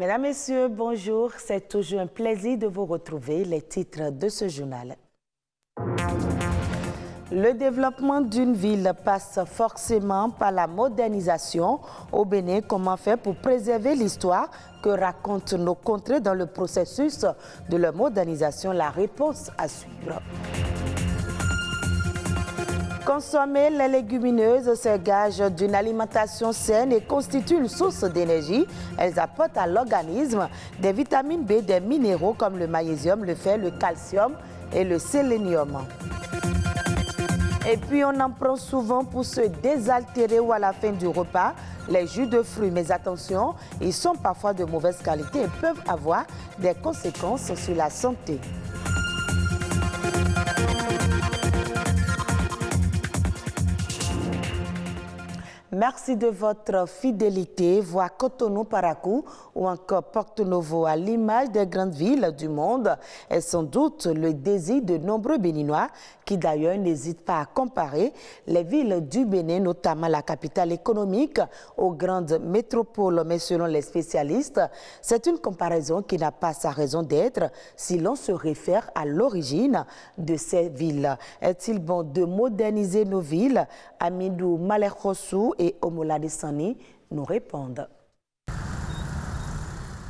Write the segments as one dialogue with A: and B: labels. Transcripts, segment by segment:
A: Mesdames, Messieurs, bonjour. C'est toujours un plaisir de vous retrouver. Les titres de ce journal. Le développement d'une ville passe forcément par la modernisation. Au Bénin, comment faire pour préserver l'histoire que racontent nos contrées dans le processus de leur modernisation? La réponse à suivre. Consommer les légumineuses, c'est gage d'une alimentation saine et constitue une source d'énergie. Elles apportent à l'organisme des vitamines B, des minéraux comme le magnésium, le fer, le calcium et le sélénium. Et puis on en prend souvent pour se désaltérer ou à la fin du repas. Les jus de fruits, mais attention, ils sont parfois de mauvaise qualité et peuvent avoir des conséquences sur la santé. Merci de votre fidélité. Voix Cotonou, Parakou ou encore Porto Novo à l'image des grandes villes du monde est sans doute le désir de nombreux Béninois qui d'ailleurs n'hésitent pas à comparer les villes du Bénin, notamment la capitale économique, aux grandes métropoles. Mais selon les spécialistes, c'est une comparaison qui n'a pas sa raison d'être si l'on se réfère à l'origine de ces villes. Est-il bon de moderniser nos villes? Amidou Malekhossou et Omolade Sani nous répondent.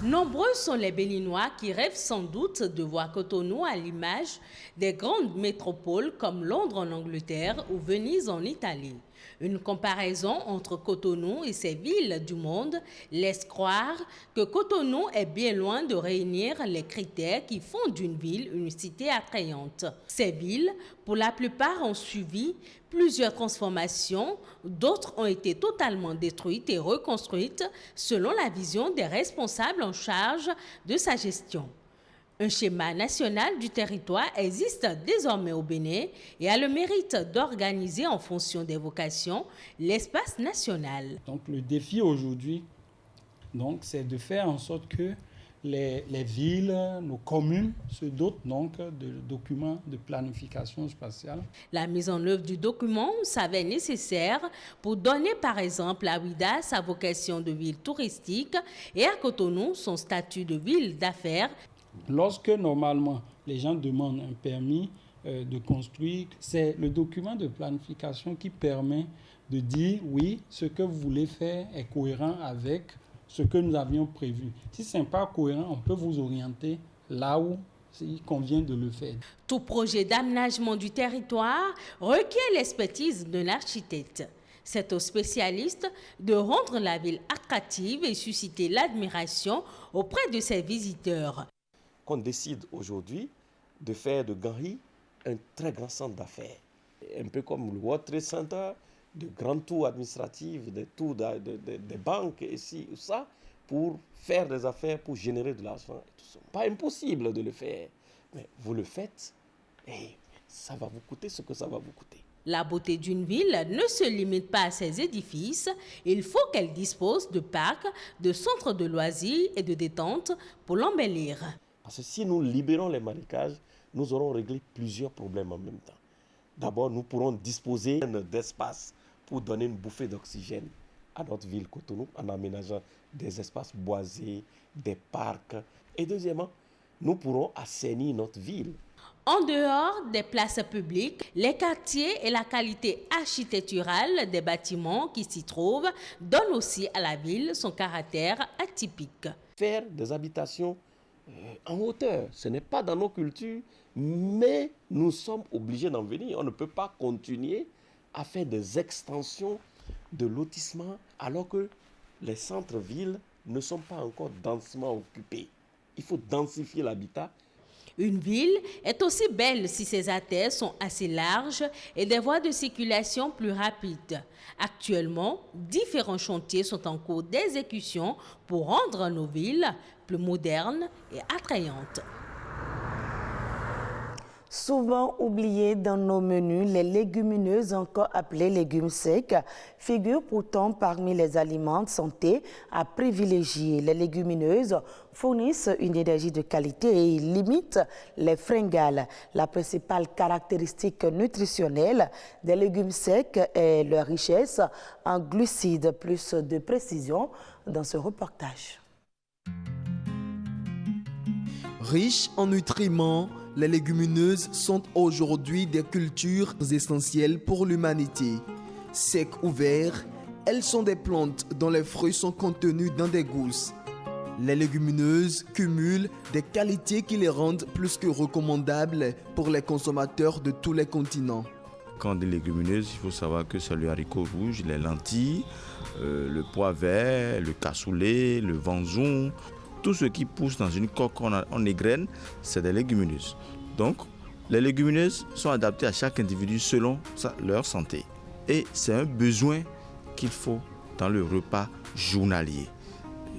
B: Nombreux sont les Béninois qui rêvent sans doute de voir Cotonou à l'image des grandes métropoles comme Londres en Angleterre ou Venise en Italie. Une comparaison entre Cotonou et ces villes du monde laisse croire que Cotonou est bien loin de réunir les critères qui font d'une ville une cité attrayante. Ces villes, pour la plupart, ont suivi plusieurs transformations, d'autres ont été totalement détruites et reconstruites selon la vision des responsables en charge de sa gestion. Un schéma national du territoire existe désormais au Bénin et a le mérite d'organiser en fonction des vocations l'espace national.
C: Donc le défi aujourd'hui, c'est de faire en sorte que les villes, nos communes se dotent donc de documents de planification spatiale.
B: La mise en œuvre du document s'avère nécessaire pour donner par exemple à Ouidah sa vocation de ville touristique et à Cotonou son statut de ville d'affaires.
C: Lorsque normalement les gens demandent un permis de construire, c'est le document de planification qui permet de dire oui, ce que vous voulez faire est cohérent avec ce que nous avions prévu. Si ce n'est pas cohérent, on peut vous orienter là où il convient de le faire.
B: Tout projet d'aménagement du territoire requiert l'expertise d'un architecte. C'est aux spécialistes de rendre la ville attractive et susciter l'admiration auprès de ses visiteurs.
D: Qu'on décide aujourd'hui de faire de Gary un très grand centre d'affaires. Un peu comme le World Trade Center, de grands tours administratifs, des tours des banques, ici ou ça, pour faire des affaires, pour générer de l'argent et tout ça. Pas impossible de le faire, mais vous le faites et ça va vous coûter ce que ça va vous coûter.
B: La beauté d'une ville ne se limite pas à ses édifices, il faut qu'elle dispose de parcs, de centres de loisirs et de détente pour l'embellir.
D: Parce que si nous libérons les marécages, nous aurons réglé plusieurs problèmes en même temps. D'abord, nous pourrons disposer d'espace pour donner une bouffée d'oxygène à notre ville Cotonou en aménageant des espaces boisés, des parcs. Et deuxièmement, nous pourrons assainir notre ville.
B: En dehors des places publiques, les quartiers et la qualité architecturale des bâtiments qui s'y trouvent donnent aussi à la ville son caractère atypique.
D: Faire des habitations en hauteur, ce n'est pas dans nos cultures, mais nous sommes obligés d'en venir. On ne peut pas continuer à faire des extensions de lotissement alors que les centres-villes ne sont pas encore densément occupés. Il faut densifier l'habitat.
B: Une ville est aussi belle si ses artères sont assez larges et des voies de circulation plus rapides. Actuellement, différents chantiers sont en cours d'exécution pour rendre nos villes plus modernes et attrayantes.
A: Souvent oubliées dans nos menus, les légumineuses, encore appelées légumes secs, figurent pourtant parmi les aliments de santé à privilégier. Les légumineuses fournissent une énergie de qualité et limitent les fringales. La principale caractéristique nutritionnelle des légumes secs est leur richesse en glucides. Plus de précision dans ce reportage.
E: Riches en nutriments, les légumineuses sont aujourd'hui des cultures essentielles pour l'humanité. Secs ou verts, elles sont des plantes dont les fruits sont contenus dans des gousses. Les légumineuses cumulent des qualités qui les rendent plus que recommandables pour les consommateurs de tous les continents.
F: Quand des légumineuses, il faut savoir que c'est le haricot rouge, les lentilles, le pois vert, le cassoulet, le vanzon. Tout ce qui pousse dans une coque en égrène, c'est des légumineuses. Donc, les légumineuses sont adaptées à chaque individu selon leur santé. Et c'est un besoin qu'il faut dans le repas journalier,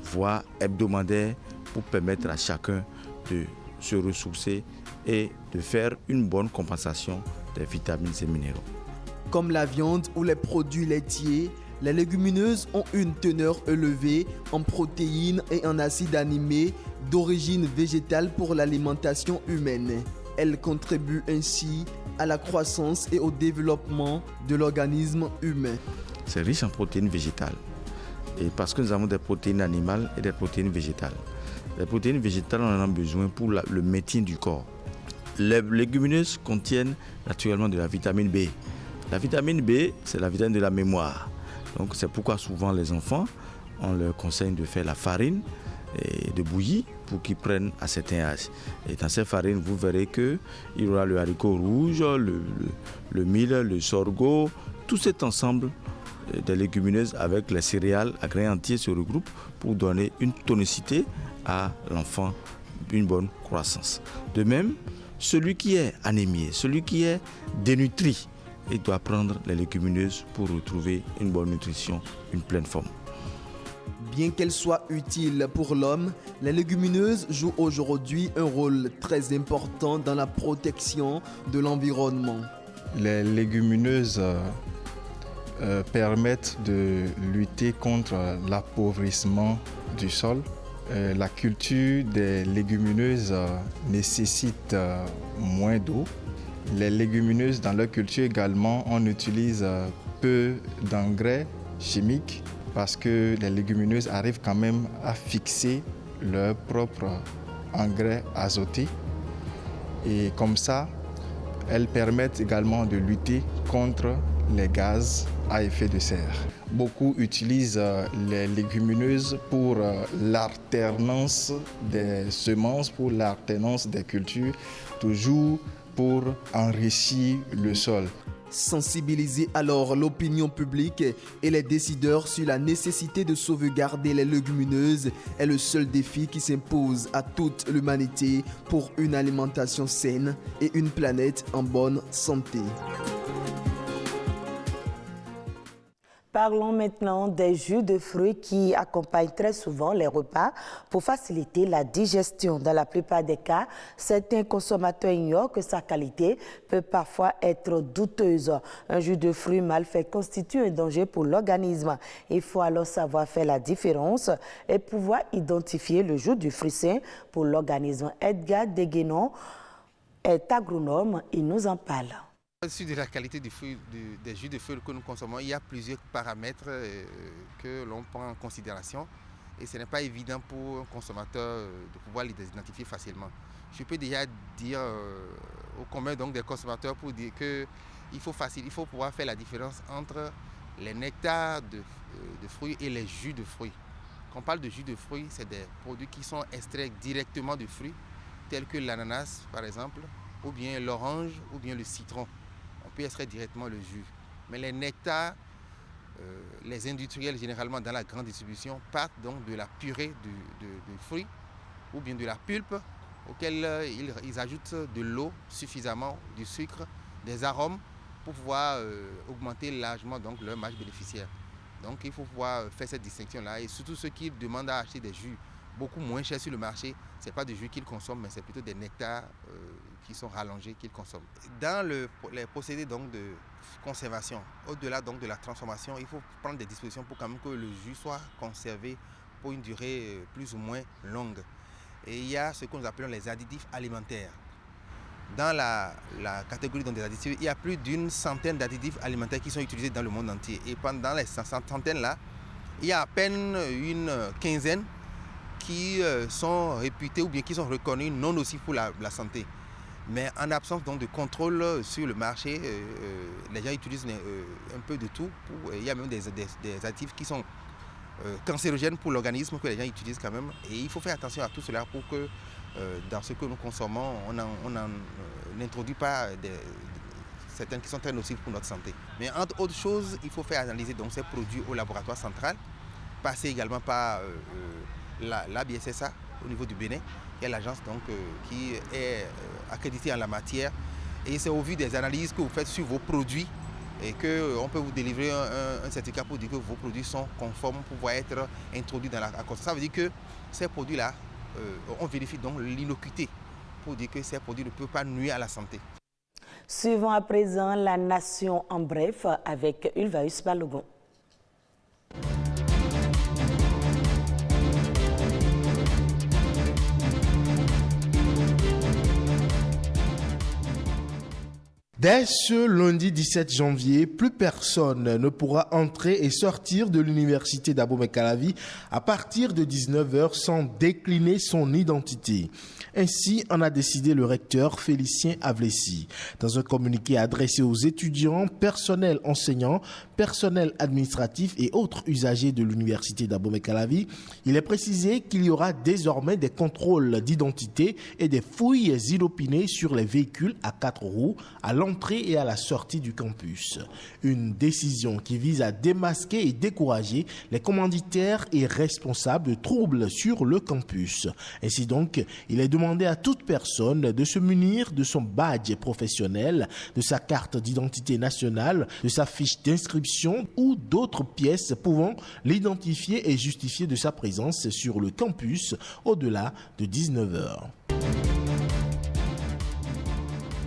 F: voire hebdomadaire, pour permettre à chacun de se ressourcer et de faire une bonne compensation des vitamines et minéraux.
E: Comme la viande ou les produits laitiers, les légumineuses ont une teneur élevée en protéines et en acides aminés d'origine végétale pour l'alimentation humaine. Elles contribuent ainsi à la croissance et au développement de l'organisme humain.
F: C'est riche en protéines végétales. Et parce que nous avons des protéines animales et des protéines végétales. Les protéines végétales, on en a besoin pour le maintien du corps. Les légumineuses contiennent naturellement de la vitamine B. La vitamine B, c'est la vitamine de la mémoire. Donc c'est pourquoi souvent les enfants, on leur conseille de faire la farine et de bouillir pour qu'ils prennent à certains âges. Et dans ces farines, vous verrez qu'il y aura le haricot rouge, le mil, le sorgho, tout cet ensemble des légumineuses avec les céréales à grains entiers se regroupent pour donner une tonicité à l'enfant, une bonne croissance. De même, celui qui est anémié, celui qui est dénutri, il doit prendre les légumineuses pour retrouver une bonne nutrition, une pleine forme.
E: Bien qu'elles soient utiles pour l'homme, les légumineuses jouent aujourd'hui un rôle très important dans la protection de l'environnement.
G: Les légumineuses permettent de lutter contre l'appauvrissement du sol. La culture des légumineuses nécessite moins d'eau. Les légumineuses, dans leur culture également, on utilise peu d'engrais chimiques parce que les légumineuses arrivent quand même à fixer leur propre engrais azoté. Et comme ça, elles permettent également de lutter contre les gaz à effet de serre. Beaucoup utilisent les légumineuses pour l'alternance des semences, pour l'alternance des cultures, toujours pour enrichir le sol.
E: Sensibiliser alors l'opinion publique et les décideurs sur la nécessité de sauvegarder les légumineuses est le seul défi qui s'impose à toute l'humanité pour une alimentation saine et une planète en bonne santé.
A: Parlons maintenant des jus de fruits qui accompagnent très souvent les repas pour faciliter la digestion. Dans la plupart des cas, certains consommateurs ignorent que sa qualité peut parfois être douteuse. Un jus de fruits mal fait constitue un danger pour l'organisme. Il faut alors savoir faire la différence et pouvoir identifier le jus du fruit sain pour l'organisme. Edgar Deguenon est agronome, il nous en parle.
H: Sur de la qualité des jus de fruits que nous consommons, il y a plusieurs paramètres que l'on prend en considération et ce n'est pas évident pour un consommateur de pouvoir les identifier facilement. Je peux déjà dire au commun donc des consommateurs pour dire qu'il faut pouvoir faire la différence entre les nectars de fruits et les jus de fruits. Quand on parle de jus de fruits, c'est des produits qui sont extraits directement de fruits tels que l'ananas par exemple, ou bien l'orange ou bien le citron. On peut extraire directement le jus. Mais les nectars, les industriels généralement dans la grande distribution partent donc de la purée de fruits ou bien de la pulpe auquel ils ajoutent de l'eau suffisamment, du sucre, des arômes pour pouvoir augmenter largement donc leur marge bénéficiaire. Donc il faut pouvoir faire cette distinction-là et surtout ceux qui demandent à acheter des jus beaucoup moins chers sur le marché, ce n'est pas des jus qu'ils consomment mais c'est plutôt des nectars qui sont rallongés qu'ils consomment. Dans les procédés donc de conservation, au-delà donc de la transformation, il faut prendre des dispositions pour quand même que le jus soit conservé pour une durée plus ou moins longue. Et il y a ce que nous appelons les additifs alimentaires. Dans la catégorie donc des additifs, il y a plus d'une centaine d'additifs alimentaires qui sont utilisés dans le monde entier. Et pendant les centaines-là, il y a à peine une quinzaine qui sont réputés ou bien qui sont reconnus non nocifs pour la santé. Mais en absence donc de contrôle sur le marché, les gens utilisent un peu de tout. Il y a même des actifs qui sont cancérogènes pour l'organisme que les gens utilisent quand même. Et il faut faire attention à tout cela pour que dans ce que nous consommons, on n'introduit pas certaines qui sont très nocives pour notre santé. Mais entre autres choses, il faut faire analyser donc ces produits au laboratoire central, passer également par la BSSA au niveau du Bénin, qui est l'agence qui est accréditée en la matière. Et c'est au vu des analyses que vous faites sur vos produits et qu'on peut vous délivrer un certificat pour dire que vos produits sont conformes pour pouvoir être introduits dans la consommation. Ça veut dire que ces produits-là, on vérifie donc l'innocuité pour dire que ces produits ne peuvent pas nuire à la santé.
A: Suivons à présent la Nation en bref avec Ulvaeus Balogun.
I: Dès ce lundi 17 janvier, plus personne ne pourra entrer et sortir de l'université d'Abomey-Calavi à partir de 19h sans décliner son identité. Ainsi en a décidé le recteur Félicien Avlessi. Dans un communiqué adressé aux étudiants, personnel enseignant, personnel administratif et autres usagers de l'université d'Abomey-Calavi, il est précisé qu'il y aura désormais des contrôles d'identité et des fouilles inopinées sur les véhicules à 4 roues à l'entrée et à la sortie du campus. Une décision qui vise à démasquer et décourager les commanditaires et responsables de troubles sur le campus. Ainsi donc, il est demandé à toute personne de se munir de son badge professionnel, de sa carte d'identité nationale, de sa fiche d'inscription ou d'autres pièces pouvant l'identifier et justifier de sa présence sur le campus au-delà de 19h.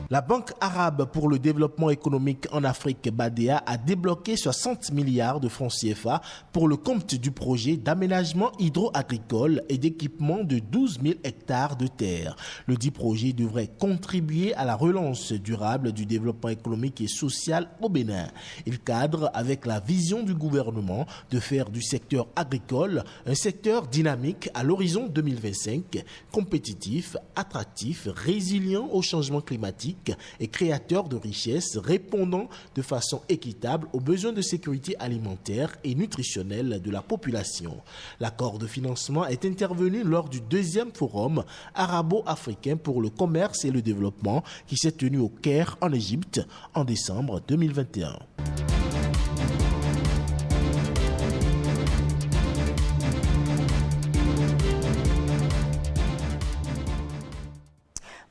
I: La Banque arabe pour le développement économique en Afrique, BADEA, a débloqué 60 milliards de francs CFA pour le compte du projet d'aménagement hydro-agricole et d'équipement de 12 000 hectares de terre. Le dit projet devrait contribuer à la relance durable du développement économique et social au Bénin. Il cadre avec la vision du gouvernement de faire du secteur agricole un secteur dynamique à l'horizon 2025, compétitif, attractif, résilient au changement climatique et créateur de richesses répondant de façon équitable aux besoins de sécurité alimentaire et nutritionnelle de la population. L'accord de financement est intervenu lors du 2e forum arabo-africain pour le commerce et le développement qui s'est tenu au Caire en Égypte en décembre 2021.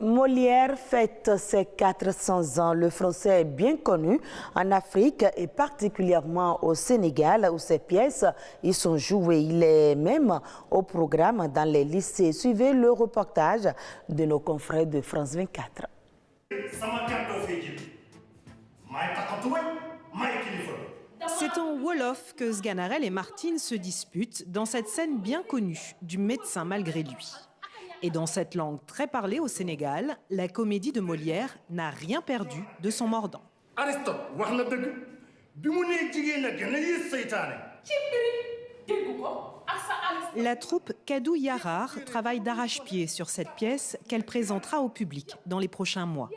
A: Molière fête ses 400 ans. Le français est bien connu en Afrique et particulièrement au Sénégal où ses pièces y sont jouées. Il est même au programme dans les lycées. Suivez le reportage de nos confrères de France 24.
J: C'est en Wolof que Sganarelle et Martine se disputent dans cette scène bien connue du médecin malgré lui. Et dans cette langue très parlée au Sénégal, la comédie de Molière n'a rien perdu de son mordant. La troupe Kadou Yarar travaille d'arrache-pied sur cette pièce qu'elle présentera au public dans les prochains mois.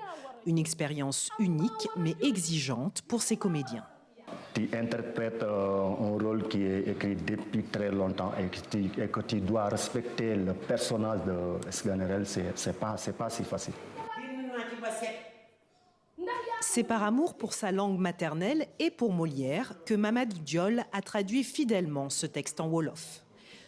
J: Une expérience unique mais exigeante pour ses comédiens.
K: Tu interprètes un rôle qui est écrit depuis très longtemps et que tu dois respecter le personnage de Sganarelle, c'est pas si facile.
J: C'est par amour pour sa langue maternelle et pour Molière que Mamadou Diol a traduit fidèlement ce texte en Wolof.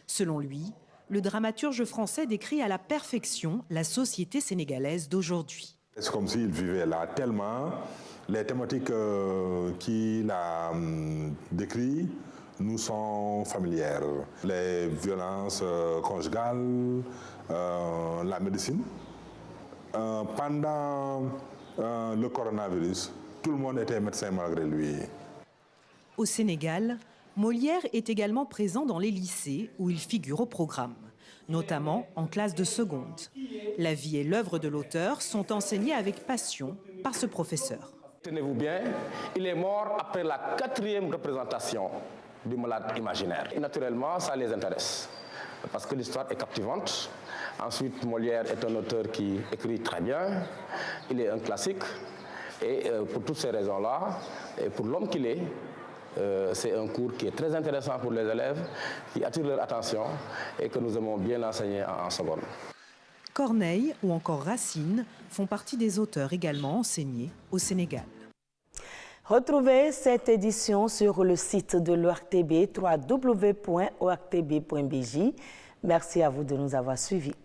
J: Selon lui, le dramaturge français décrit à la perfection la société sénégalaise d'aujourd'hui.
L: C'est comme s'il vivait là tellement. Les thématiques qu'il a décrites nous sont familières. Les violences conjugales, la médecine. Pendant le coronavirus, tout le monde était médecin malgré lui.
J: Au Sénégal, Molière est également présent dans les lycées où il figure au programme, notamment en classe de seconde. La vie et l'œuvre de l'auteur sont enseignées avec passion par ce professeur.
M: Tenez-vous bien, il est mort après la 4e représentation du malade imaginaire. Et naturellement, ça les intéresse. parce que l'histoire est captivante. Ensuite, Molière est un auteur qui écrit très bien, il est un classique, et pour toutes ces raisons-là, et pour l'homme qu'il est, c'est un cours qui est très intéressant pour les élèves, qui attire leur attention et que nous aimons bien enseigner en seconde.
J: Corneille ou encore Racine font partie des auteurs également enseignés au Sénégal.
A: Retrouvez cette édition sur le site de l'ORTB, www.ortb.bj. Merci à vous de nous avoir suivis.